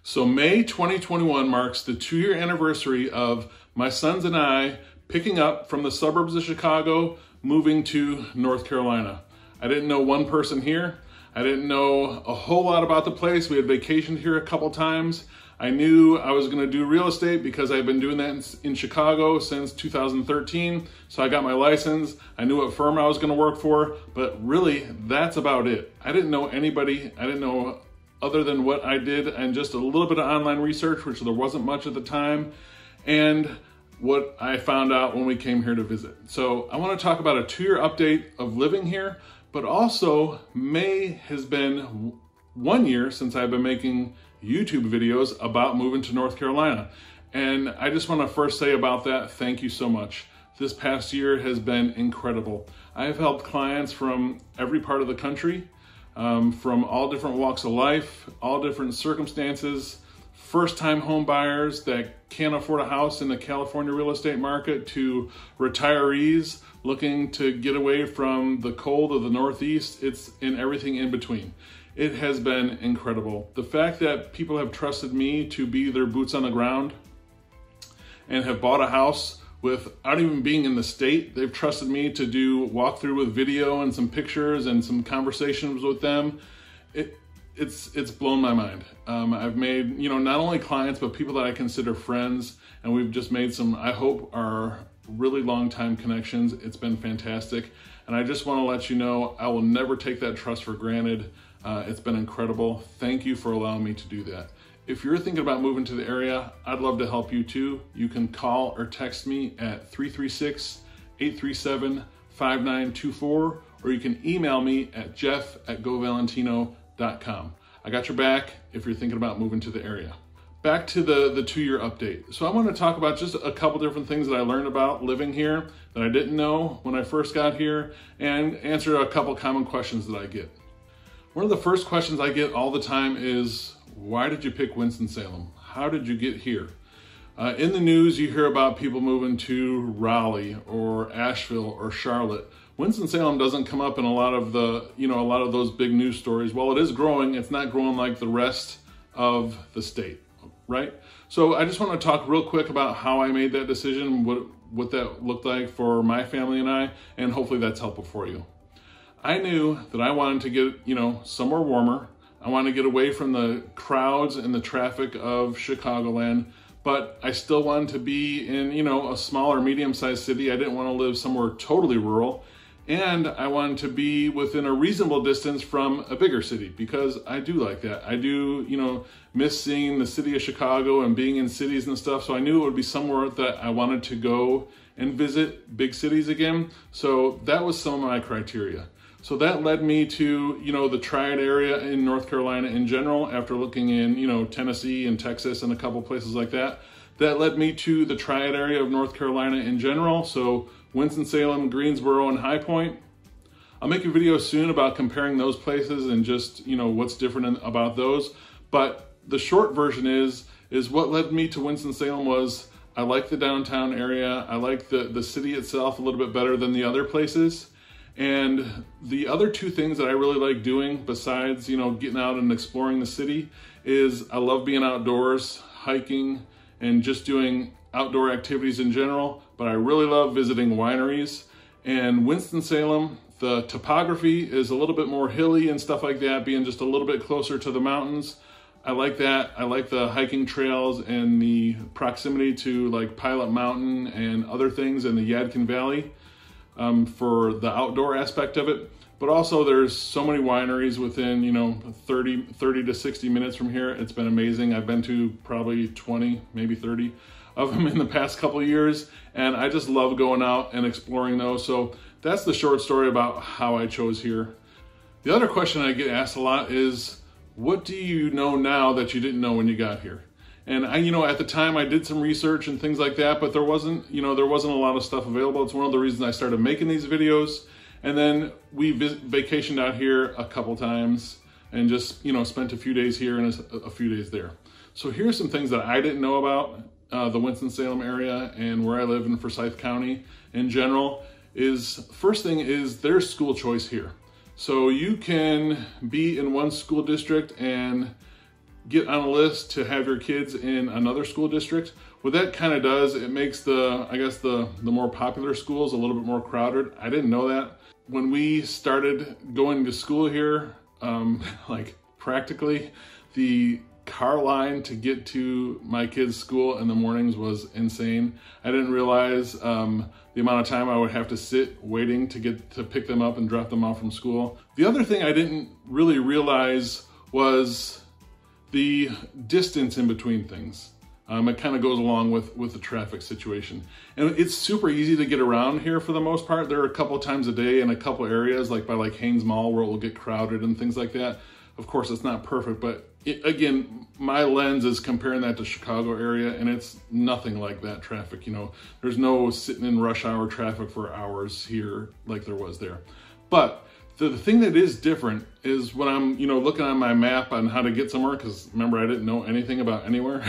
So May 2021 marks the 2-year anniversary of my sons and I picking up from the suburbs of Chicago, moving to North Carolina. I didn't know one person here. I didn't know a whole lot about the place. We had vacationed here a couple times. I knew I was going to do real estate because I've been doing that in Chicago since 2013. So I got my license. I knew what firm I was going to work for, but really that's about it. I didn't know anybody. I didn't know other than what I did and just a little bit of online research, which there wasn't much at the time, and what I found out when we came here to visit. So I want to talk about a 2-year update of living here, but also May has been 1 year since I've been making YouTube videos about moving to North Carolina. And I just want to first say about that, thank you so much. This past year has been incredible. I've helped clients from every part of the country, from all different walks of life, all different circumstances, first-time home buyers that can't afford a house in the California real estate market, to retirees looking to get away from the cold of the Northeast. It's in everything in between. It has been incredible. The fact that people have trusted me to be their boots on the ground and have bought a house without even being in the state. They've trusted me to do walkthrough with video and some pictures and some conversations with them. It's blown my mind. I've made, not only clients, but people that I consider friends, and we've just made some, I hope, are really long time connections. It's been fantastic. And I just want to let you know, I will never take that trust for granted. It's been incredible. Thank you for allowing me to do that. If you're thinking about moving to the area, I'd love to help you too. You can call or text me at 336-837-5924, or you can email me at jeff@govalentino.com. I got your back if you're thinking about moving to the area. Back to the 2-year update. So I want to talk about just a couple different things that I learned about living here that I didn't know when I first got here, and answer a couple common questions that I get. One of the first questions I get all the time is, why did you pick Winston-Salem? How did you get here? In the news, you hear about people moving to Raleigh or Asheville or Charlotte. Winston-Salem doesn't come up in a lot of those big news stories. While it is growing, it's not growing like the rest of the state, right? So I just want to talk real quick about how I made that decision, what that looked like for my family and I, and hopefully that's helpful for you. I knew that I wanted to get, somewhere warmer. I wanted to get away from the crowds and the traffic of Chicagoland, but I still wanted to be in, a smaller, medium-sized city. I didn't want to live somewhere totally rural, and I wanted to be within a reasonable distance from a bigger city, because I do like that. I do, miss seeing the city of Chicago and being in cities and stuff, so I knew it would be somewhere that I wanted to go and visit big cities again. So that was some of my criteria. So that led me to, the Triad area in North Carolina in general, after looking in, Tennessee and Texas and a couple places like that. That led me to the Triad area of North Carolina in general. So Winston-Salem, Greensboro, and High Point. I'll make a video soon about comparing those places and just, what's different about those. But the short version is what led me to Winston-Salem was, I like the downtown area. I like the city itself a little bit better than the other places. And the other two things that I really like doing besides, getting out and exploring the city is I love being outdoors, hiking, and just doing outdoor activities in general. But I really love visiting wineries. And Winston-Salem, the topography is a little bit more hilly and stuff like that, being just a little bit closer to the mountains. I like that. I like the hiking trails and the proximity to like Pilot Mountain and other things in the Yadkin Valley. For the outdoor aspect of it, but also there's so many wineries within 30 to 60 minutes from here. It's been amazing. I've been to probably 20, maybe 30 of them in the past couple of years, and I just love going out and exploring those. So that's the short story about how I chose here. The other question I get asked a lot is, what do you know now that you didn't know when you got here? And I, at the time I did some research and things like that, but there wasn't a lot of stuff available. It's one of the reasons I started making these videos. And then we vacationed out here a couple times and just, spent a few days here and a few days there. So here's some things that I didn't know about the Winston-Salem area and where I live in Forsyth County in general. First thing is there's school choice here. So you can be in one school district and get on a list to have your kids in another school district, what that kind of does, it makes the more popular schools a little bit more crowded. I didn't know that. When we started going to school here, like practically, the car line to get to my kids' school in the mornings was insane. I didn't realize the amount of time I would have to sit waiting to get to pick them up and drop them off from school. The other thing I didn't really realize was the distance in between things. It kind of goes along with the traffic situation. And it's super easy to get around here for the most part. There are a couple times a day in a couple areas, like by like Haynes Mall, where it will get crowded and things like that. Of course, it's not perfect, but again, my lens is comparing that to Chicago area, and it's nothing like that traffic. You know, there's no sitting in rush hour traffic for hours here like there was there. But the thing that is different is when I'm, looking on my map on how to get somewhere, because remember, I didn't know anything about anywhere.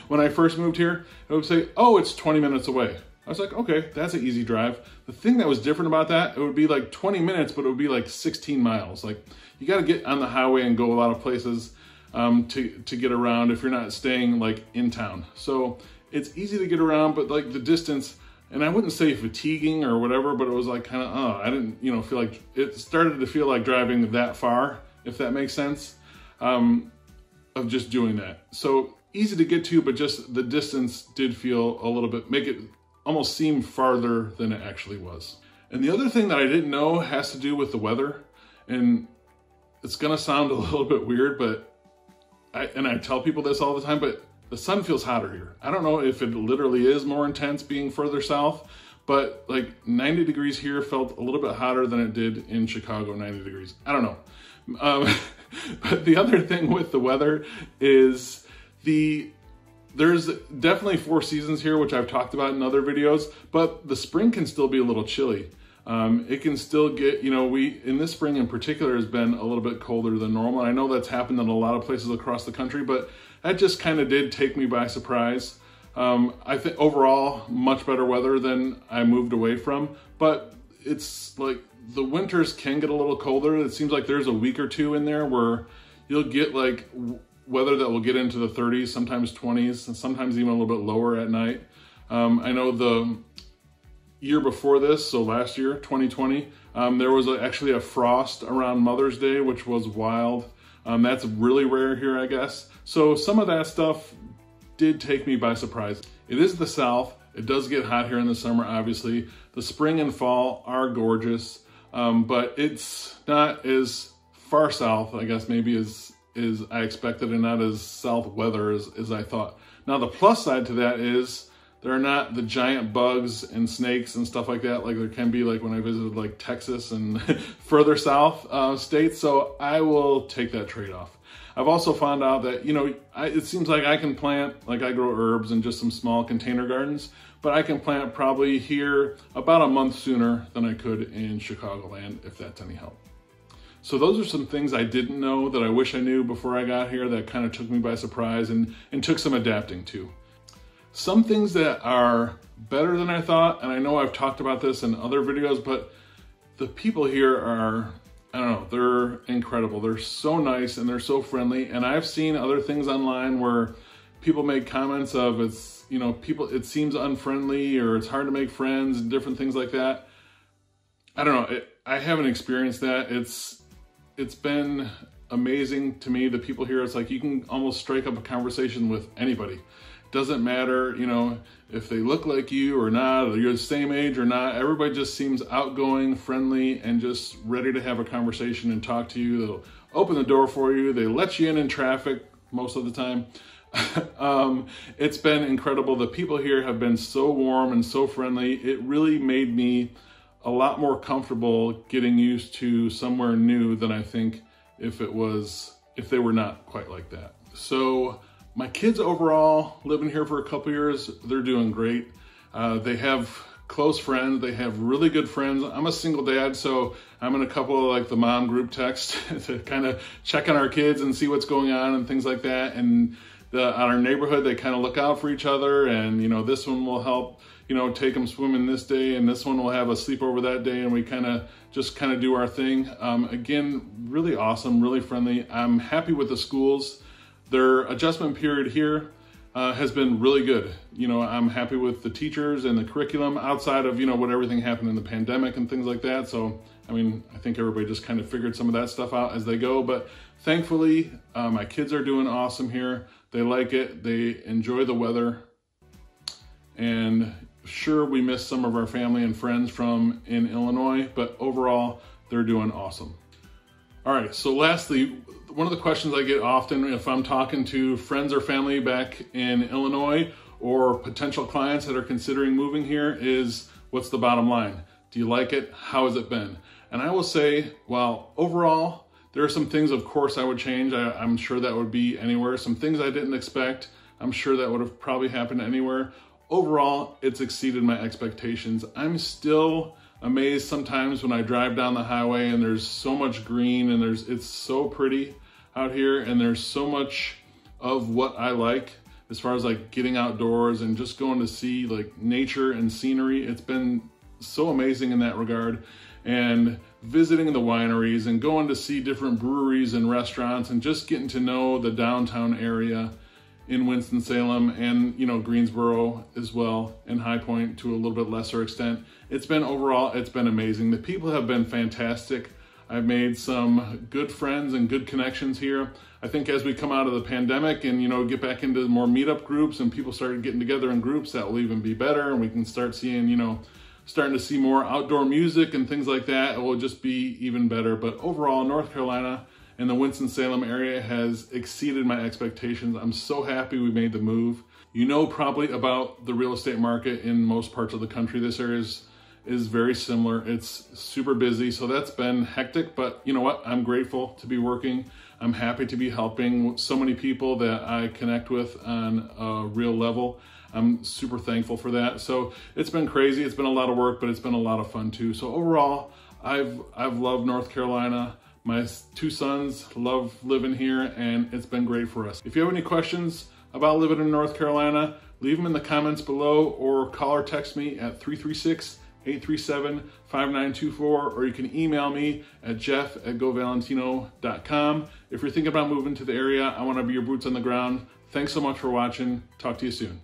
When I first moved here, it would say, oh, it's 20 minutes away. I was like, okay, that's an easy drive. The thing that was different about that, it would be like 20 minutes, but it would be like 16 miles. Like, you got to get on the highway and go a lot of places to get around if you're not staying like in town. So it's easy to get around, but like the distance, and I wouldn't say fatiguing or whatever, but it was like kind of, I didn't, feel like, it started to feel like driving that far, if that makes sense, of just doing that. So easy to get to, but just the distance did feel a little bit, make it almost seem farther than it actually was. And the other thing that I didn't know has to do with the weather, and it's gonna sound a little bit weird, but I tell people this all the time, but the sun feels hotter here. I don't know if it literally is more intense being further south, but like 90 degrees here felt a little bit hotter than it did in Chicago, 90 degrees. I don't know. But the other thing with the weather is there's definitely 4 seasons here, which I've talked about in other videos, but the spring can still be a little chilly. It can still get, in this spring in particular has been a little bit colder than normal. I know that's happened in a lot of places across the country, but that just kind of did take me by surprise. I think overall, much better weather than I moved away from, but it's like the winters can get a little colder. It seems like there's a week or two in there where you'll get like weather that will get into the 30s, sometimes 20s, and sometimes even a little bit lower at night. I know the year before this, so last year, 2020, there was actually a frost around Mother's Day, which was wild. That's really rare here, I guess. So some of that stuff did take me by surprise. It is the South. It does get hot here in the summer, obviously. The spring and fall are gorgeous, but it's not as far south, I guess, maybe as I expected, and not as south weather as I thought. Now, the plus side to that is there are not the giant bugs and snakes and stuff like that, like there can be like when I visited like Texas and further south states. So I will take that trade-off. I've also found out that, it seems like I can plant, like I grow herbs in just some small container gardens, but I can plant probably here about a month sooner than I could in Chicagoland, if that's any help. So those are some things I didn't know that I wish I knew before I got here that kind of took me by surprise and took some adapting to. Some things that are better than I thought, and I know I've talked about this in other videos, but the people here are, I don't know, they're incredible. They're so nice and they're so friendly. And I've seen other things online where people make comments of it seems unfriendly or it's hard to make friends and different things like that. I don't know. I haven't experienced that. It's been amazing to me. The people here, it's like you can almost strike up a conversation with anybody. Doesn't matter, if they look like you or not, or you're the same age or not. Everybody just seems outgoing, friendly, and just ready to have a conversation and talk to you. They'll open the door for you. They let you in traffic most of the time. It's been incredible. The people here have been so warm and so friendly. It really made me a lot more comfortable getting used to somewhere new than I think if they were not quite like that. So my kids overall, living here for a couple years, they're doing great. They have close friends. They have really good friends. I'm a single dad, so I'm in a couple of like the mom group texts to kind of check on our kids and see what's going on and things like that. And on our neighborhood, they kind of look out for each other. And, this one will help, take them swimming this day, and this one will have a sleepover that day. And we kind of do our thing. Again, really awesome, really friendly. I'm happy with the schools. Their adjustment period here has been really good. You know, I'm happy with the teachers and the curriculum outside of, you know, what everything happened in the pandemic and things like that. So, I mean, I think everybody just kind of figured some of that stuff out as they go. But thankfully, my kids are doing awesome here. They like it. They enjoy the weather. And sure, we miss some of our family and friends from in Illinois, but overall, they're doing awesome. All right, so lastly, one of the questions I get often if I'm talking to friends or family back in Illinois or potential clients that are considering moving here is, what's the bottom line? Do you like it? How has it been? And I will say, well, overall, there are some things, of course, I would change. I'm sure that would be anywhere. Some things I didn't expect, I'm sure that would have probably happened anywhere. Overall, it's exceeded my expectations. I'm still amazed sometimes when I drive down the highway and there's so much green and it's so pretty out here, and there's so much of what I like as far as like getting outdoors and just going to see like nature and scenery. It's been so amazing in that regard, and visiting the wineries and going to see different breweries and restaurants and just getting to know the downtown area in Winston-Salem and, you know, Greensboro as well, and High Point to a little bit lesser extent. It's been overall, it's been amazing. The people have been fantastic. I've made some good friends and good connections here. I think as we come out of the pandemic and, you know, get back into more meetup groups and people start getting together in groups, that will even be better. And we can start seeing, you know, starting to see more outdoor music and things like that. It will just be even better. But overall, North Carolina and the Winston-Salem area has exceeded my expectations. I'm so happy we made the move. You know probably about the real estate market in most parts of the country. This area is very similar. It's super busy, so that's been hectic, but you know what? I'm grateful to be working. I'm happy to be helping so many people that I connect with on a real level. I'm super thankful for that. So it's been crazy. It's been a lot of work, but it's been a lot of fun too. So overall, I've loved North Carolina. My two sons love living here, and it's been great for us. If you have any questions about living in North Carolina, leave them in the comments below or call or text me at 336-837-5924, or you can email me at jeff@govalentino.com. If you're thinking about moving to the area, I want to be your boots on the ground. Thanks so much for watching. Talk to you soon.